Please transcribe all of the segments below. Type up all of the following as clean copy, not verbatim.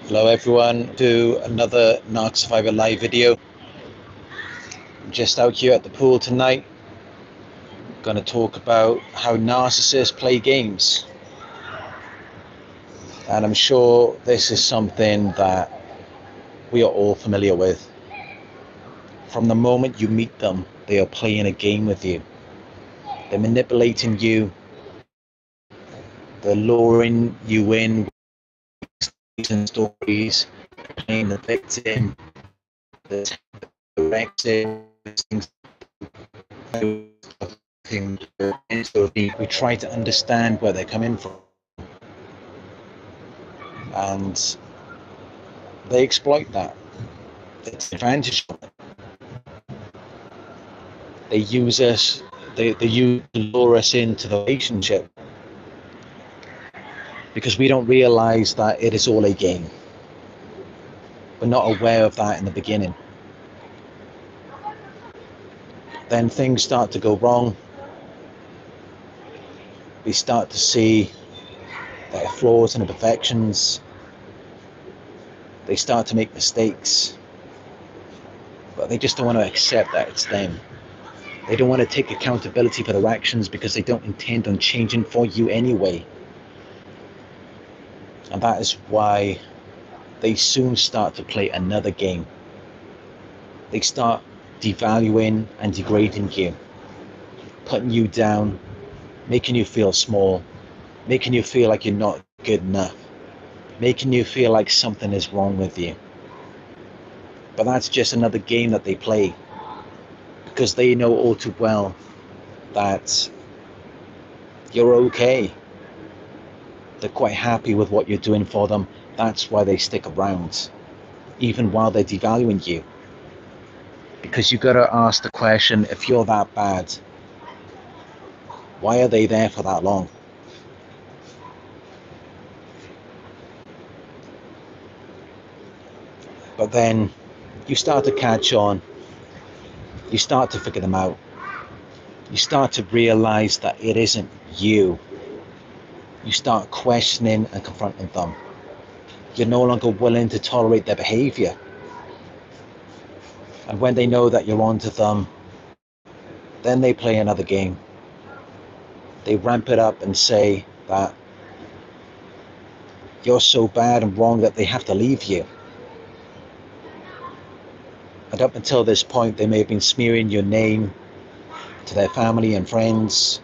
Hello everyone to another Narc Survivor live video. I'm just out here at the pool tonight. Going to talk about how narcissists play games. And I'm sure this is something that we are all familiar with. From the moment you meet them, they are playing a game with you. They're manipulating you. They're luring you in with stories, playing the victim, the directing, we try to understand where they're coming from, and they exploit that. They take advantage of it. They use us. They use to lure us into the relationship because we don't realize that it is all a game. We're not aware of that in the beginning. Then things start to go wrong. We start to see their flaws and imperfections. They start to make mistakes, but they just don't want to accept that it's them. They don't want to take accountability for their actions because they don't intend on changing for you anyway. And that is why they soon start to play another game. They start devaluing and degrading you, putting you down, making you feel small, making you feel like you're not good enough, making you feel like something is wrong with you. But that's just another game that they play, because they know all too well that you're okay. They're quite happy with what you're doing for them. That's why they stick around, even while they're devaluing you. Because you gotta ask the question, if you're that bad, why are they there for that long? But then you start to catch on. You start to figure them out. You start to realize that it isn't you. You start questioning and confronting them. You're no longer willing to tolerate their behavior. And when they know that you're onto them, then they play another game. They ramp it up and say that you're so bad and wrong that they have to leave you. And up until this point, they may have been smearing your name to their family and friends,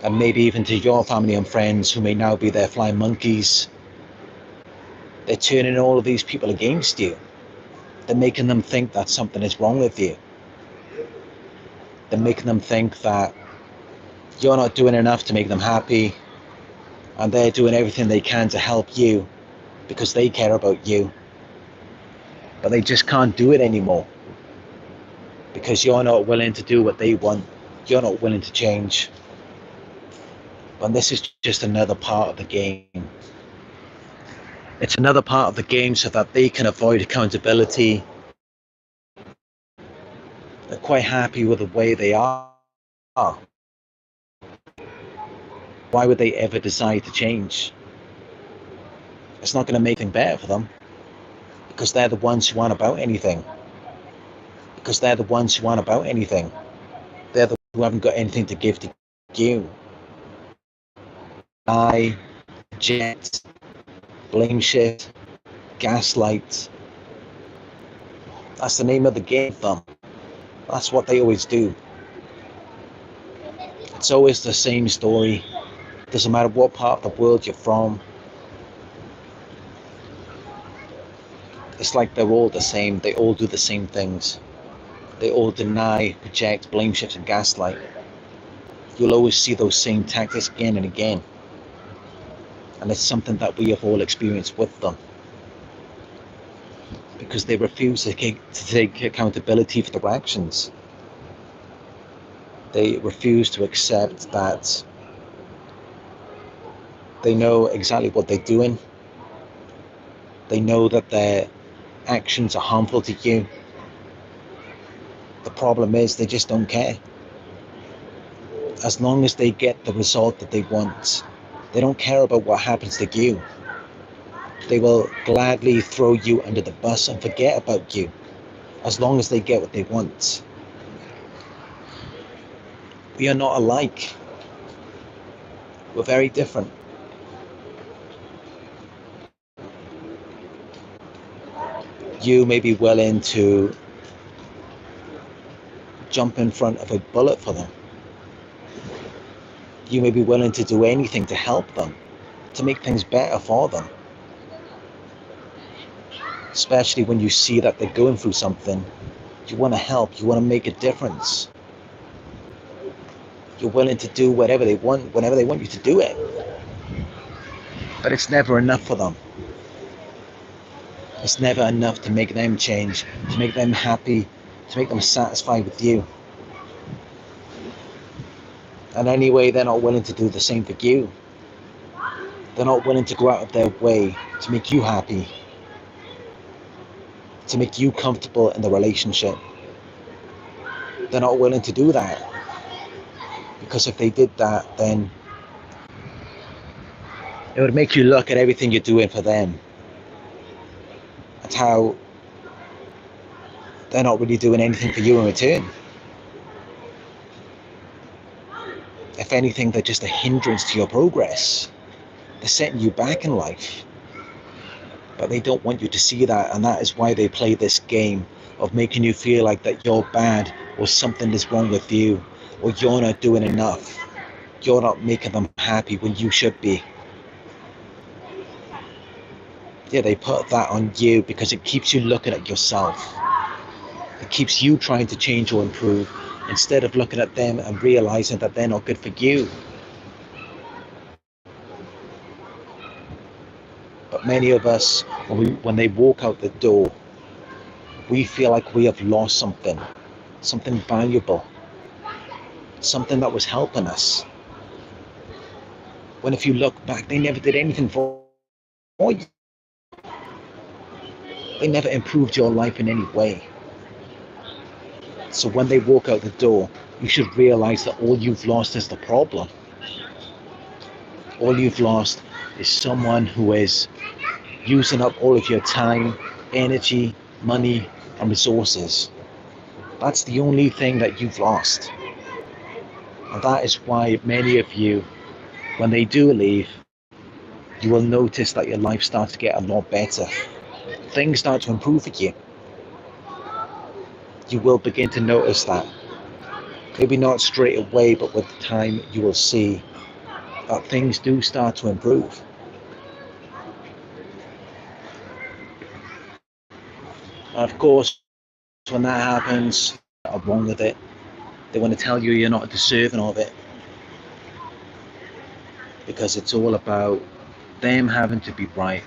and maybe even to your family and friends who may now be their flying monkeys. They're turning all of these people against you. They're making them think that something is wrong with you. They're making them think that you're not doing enough to make them happy, and they're doing everything they can to help you because they care about you. But they just can't do it anymore because you're not willing to do what they want. You're not willing to change. And this is just another part of the game. It's another part of the game so that they can avoid accountability. They're quite happy with the way they are. Why would they ever decide to change? It's not going to make anything better for them, because they're the ones who aren't about anything. Because they're the ones who aren't about anything. They're the ones who haven't got anything to give to you. Lie, reject, blame shift, gaslight. That's the name of the game for them. That's what they always do. It's always the same story. Doesn't matter what part of the world you're from. It's like they're all the same. They all do the same things. They all deny, reject, blame shift, and gaslight. You'll always see those same tactics again and again. And it's something that we have all experienced with them. Because they refuse to take accountability for their actions. They refuse to accept that they know exactly what they're doing. They know that their actions are harmful to you. The problem is they just don't care. As long as they get the result that they want, they don't care about what happens to you. They will gladly throw you under the bus and forget about you as long as they get what they want. We are not alike. We're very different. You may be willing to jump in front of a bullet for them. You may be willing to do anything to help them, to make things better for them. Especially when you see that they're going through something, you want to help, you want to make a difference. You're willing to do whatever they want, whenever they want you to do it. But it's never enough for them. It's never enough to make them change, to make them happy, to make them satisfied with you. And anyway, they're not willing to do the same for you. They're not willing to go out of their way to make you happy, to make you comfortable in the relationship. They're not willing to do that. Because if they did that, then it would make you look at everything you're doing for them. At how they're not really doing anything for you in return. If anything, they're just a hindrance to your progress. They're setting you back in life. But they don't want you to see that, and that is why they play this game of making you feel like that you're bad, or something is wrong with you, or you're not doing enough. You're not making them happy when you should be. Yeah, they put that on you because it keeps you looking at yourself. It keeps you trying to change or improve instead of looking at them and realizing that they're not good for you. But many of us, when they walk out the door, we feel like we have lost something valuable, something that was helping us. When if you look back, they never did anything for you. They never improved your life in any way. So when they walk out the door, you should realize that all you've lost is the problem. All you've lost is someone who is using up all of your time, energy, money, and resources. That's the only thing that you've lost. And that is why many of you, when they do leave, you will notice that your life starts to get a lot better. Things start to improve for you. You will begin to notice that. Maybe not straight away, but with time you will see that things do start to improve. And of course, when that happens, I'm wrong with it. They want to tell you you're not deserving of it. Because it's all about them having to be right.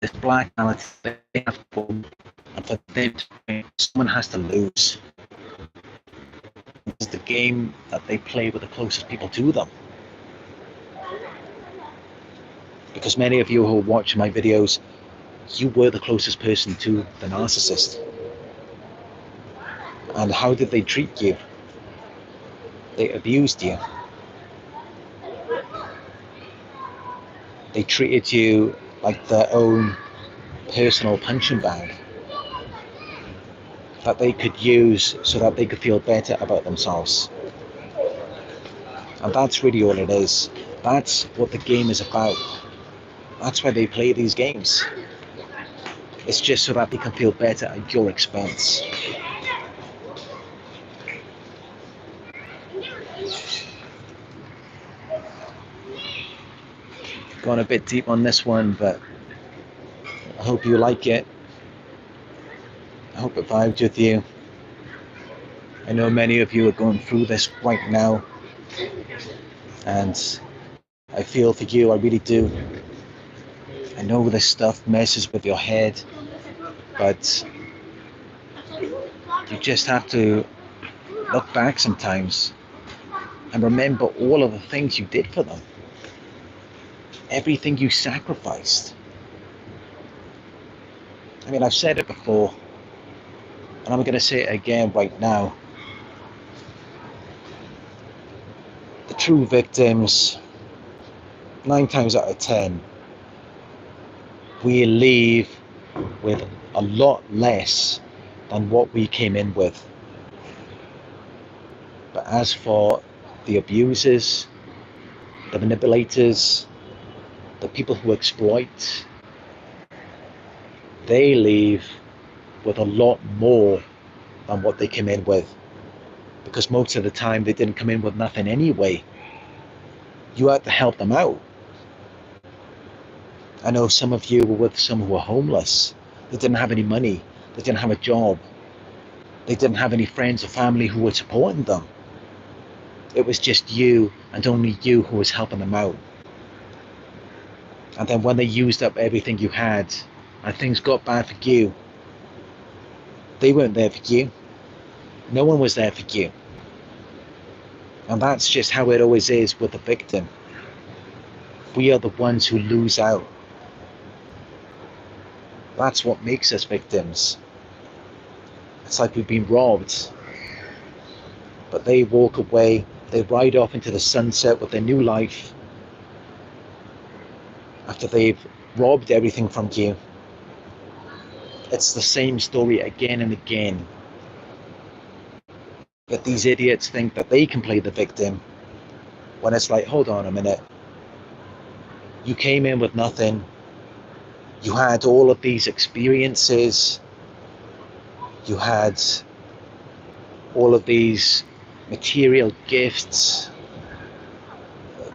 This black balance, they have to win, and for them to win, someone has to lose. It's the game that they play with the closest people to them. Because many of you who are watching my videos, you were the closest person to the narcissist. And how did they treat you? They abused you. They treated you like their own personal punching bag that they could use so that they could feel better about themselves. And that's really all it is. That's what the game is about. That's why they play these games. It's just so that they can feel better at your expense. Gone a bit deep on this one, but I hope you like it. I hope it vibed with you. I know many of you are going through this right now, and I feel for you, I really do. I know this stuff messes with your head, but you just have to look back sometimes and remember all of the things you did for them. Everything you sacrificed. I mean, I've said it before, and I'm going to say it again right now. The true victims 9 times out of 10, we leave with a lot less than what we came in with. But as for the abusers, the manipulators, the people who exploit, they leave with a lot more than what they came in with. Because most of the time they didn't come in with nothing anyway. You had to help them out. I know some of you were with some who were homeless. They didn't have any money. They didn't have a job. They didn't have any friends or family who were supporting them. It was just you and only you who was helping them out. And then when they used up everything you had and things got bad for you, they weren't there for you. No one was there for you. And that's just how it always is with the victim. We are the ones who lose out. That's what makes us victims. It's like we've been robbed. But they walk away, they ride off into the sunset with their new life after they've robbed everything from you. It's the same story again and again. But these idiots think that they can play the victim when it's like, hold on a minute. You came in with nothing. You had all of these experiences. You had all of these material gifts,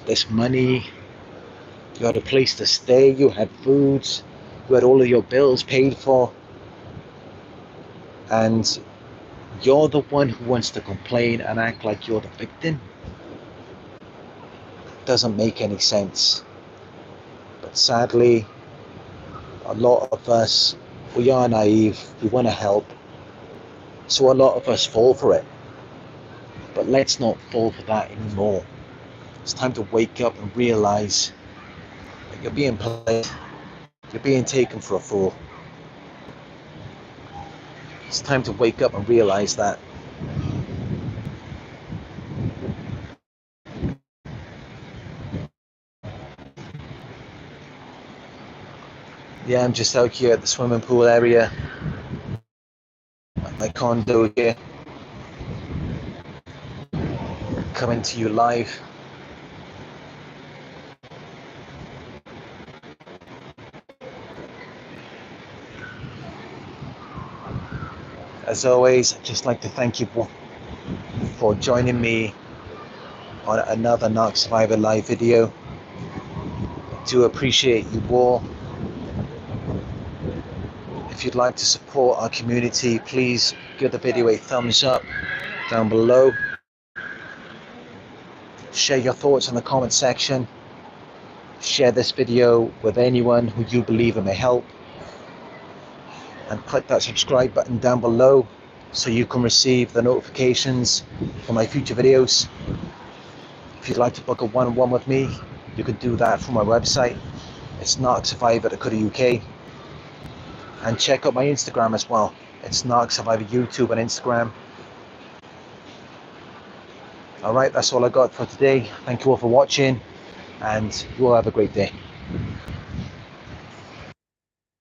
this money. You had a place to stay. You had food. You had all of your bills paid for. And you're the one who wants to complain and act like you're the victim. Doesn't make any sense. But sadly, a lot of us, we are naive, we want to help, so a lot of us fall for it. But let's not fall for that anymore. It's time to wake up and realize that you're being played, you're being taken for a fool. It's time to wake up and realize that. Yeah, I'm just out here at the swimming pool area, at my condo here, coming to you live. As always, I'd just like to thank you for joining me on another Narc Survivor live video. I do appreciate you all. If you'd like to support our community, please give the video a thumbs up down below. Share your thoughts in the comment section. Share this video with anyone who you believe it may help. And click that subscribe button down below so you can receive the notifications for my future videos. If you'd like to book a one-on-one with me, you can do that from my website. It's narcsurvivor.co.uk. And check out my Instagram as well. It's Narc Survivor YouTube and Instagram. Alright, that's all I got for today. Thank you all for watching, and you all have a great day.